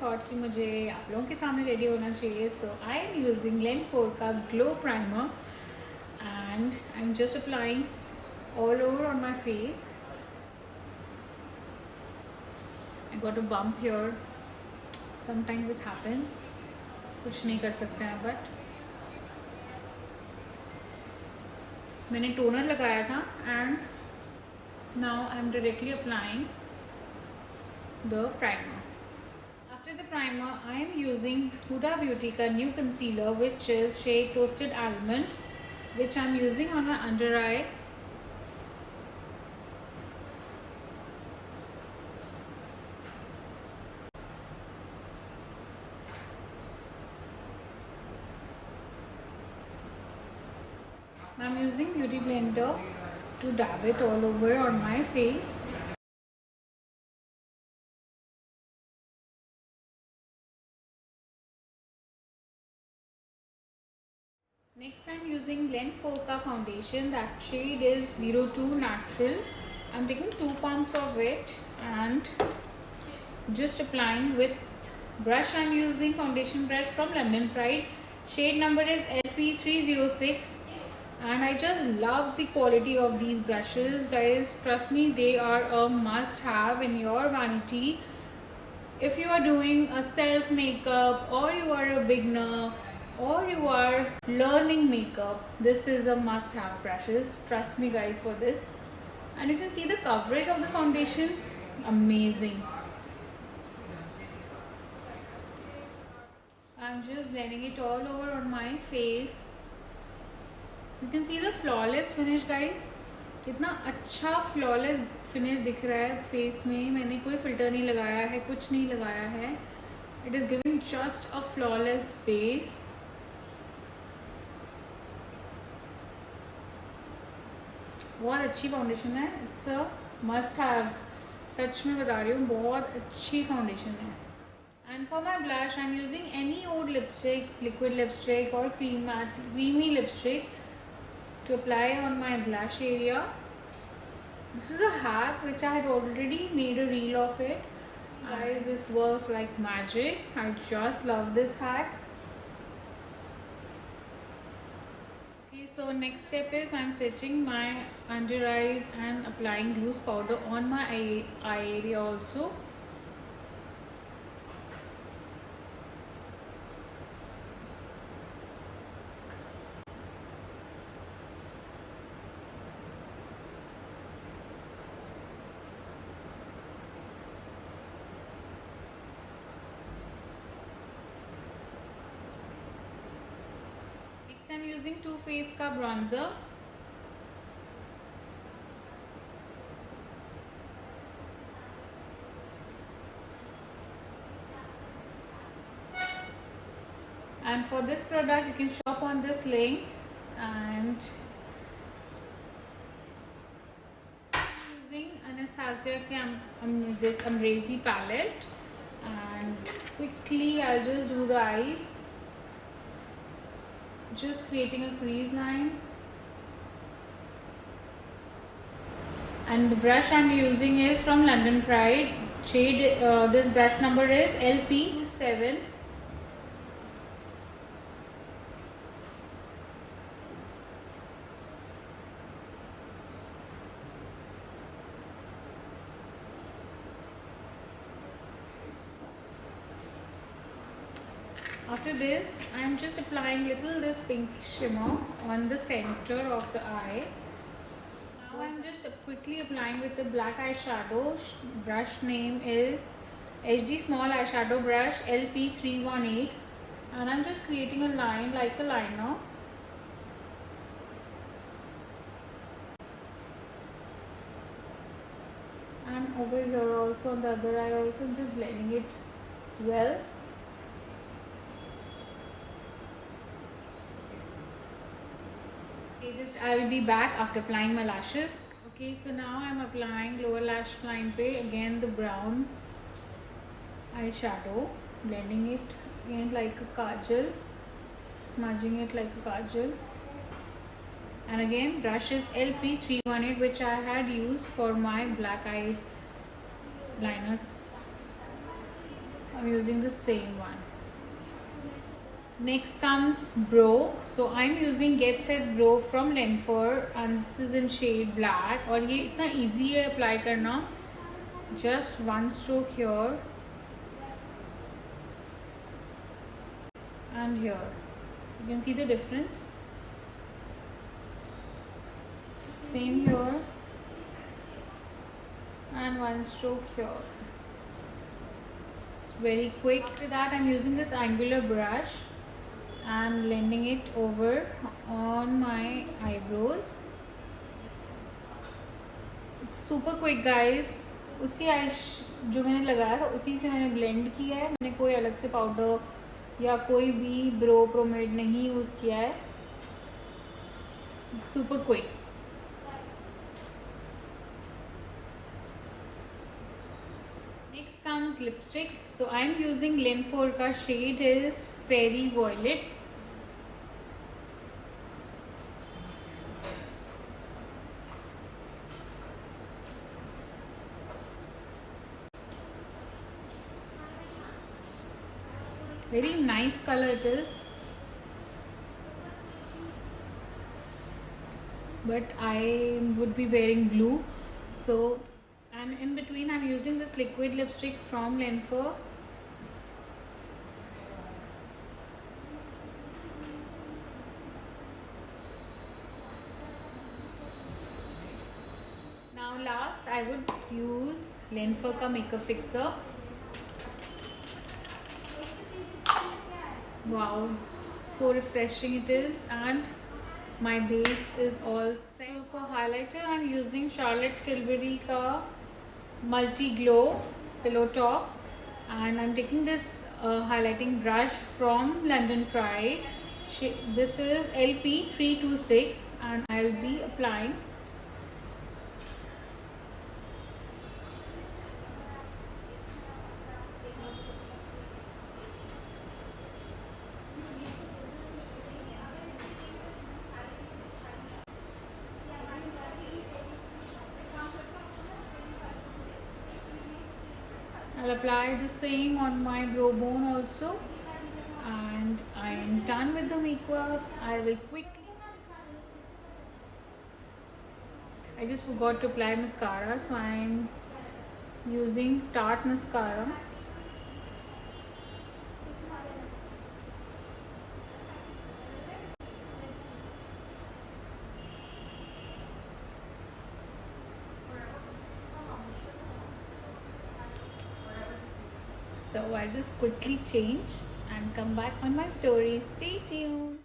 Thought कि मुझे आप लोगों के सामने रेडी होना चाहिए. सो आई एम यूजिंग लेन 4 का glow primer and I'm just applying all over on my face. I got a bump here. Sometimes it happens. कुछ नहीं कर सकते हैं बट मैंने टोनर लगाया था and now I'm directly applying the primer. After the primer, I am using Huda Beauty का new concealer which is shade Toasted Almond, which I'm using on my under eye. I'm using Beauty Blender to dab it all over on my face. Next I'm using Blend 4 का foundation. That shade is 02 Natural. I'm taking 2 pumps of it and just applying with brush. I'm using foundation brush from London Pride. Shade number is LP306 and I just love the quality of these brushes, guys. Trust me, they are a must have in your vanity. If you are doing a self makeup or you are a beginner or you are learning makeup, this is a must have brushes. Trust me guys for this. And you can see the coverage of the foundation, amazing. I'm just blending it all over on my face. You can see the flawless finish guys. कितना अच्छा flawless finish दिख रहा है face में. मैंने कोई filter नहीं लगाया है, कुछ नहीं लगाया है. It is giving just a flawless base. बहुत अच्छी फाउंडेशन है. It's a must have. सच में बता रही हूँ, बहुत अच्छी फाउंडेशन है. And for my blush I am using any old lipstick, liquid lipstick और creamy lipstick to apply on my blush area. This is a hack which I had already made a reel of it. Guys, this works like magic. I just love this hack. Okay, so next step is I'm setting my under eyes and applying loose powder on my eye area also. I'm using Too Faced का bronzer. And for this product you can shop on this link. And I'm using Anastasia this Amazing palette, and quickly I'll just do the eyes. Just creating a crease line, and the brush I'm using is from London Pride. Shade this brush number is LP7. After this, I am just applying this pink shimmer on the center of the eye. Now I am just quickly applying with the black eyeshadow. Brush name is HD Small Eyeshadow Brush LP318, and I am just creating a line like a liner. And over here also on the other eye also, just blending it well. I'll be back after applying my lashes. Okay, so now I'm applying lower lash line पे again the brown eyeshadow, blending it again like a kajal, smudging it like a kajal. And again brush is LP318, which I had used for my black eye liner. I'm using the same one. Next comes brow. So I'm using Get Set Brow from Lenfor and this is in shade black. और ये इतना easy है apply करना. Just one stroke here and here. You can see the difference. Same here and one stroke here. It's very quick. After that, I'm using this angular brush and blending it over on my eyebrows. It's super quick, guys. उसी आइश जो मैंने लगाया था उसी से मैंने blend किया है. मैंने कोई अलग से पाउडर या कोई भी ब्रो प्रोमेड नहीं यूज़ किया है. Super quick. Next comes lipstick. So I'm using Lenfor का shade is Fairy Violet. Very nice color it is, but I would be wearing blue. So, and in between I'm using this liquid lipstick from Lenfor. Now last I would use Lenfor का makeup fixer. Wow, so refreshing it is, and my base is all set. So for highlighter I'm using Charlotte Tilbury का multi glow pillow top, and I'm taking this highlighting brush from London Pride. This is LP326 and I'll be applying. I'll apply the same on my brow bone also, and I am done with the makeup. I will quickly. I just forgot to apply mascara, so I am using Tarte mascara. So I'll just quickly change and come back on my story. Stay tuned.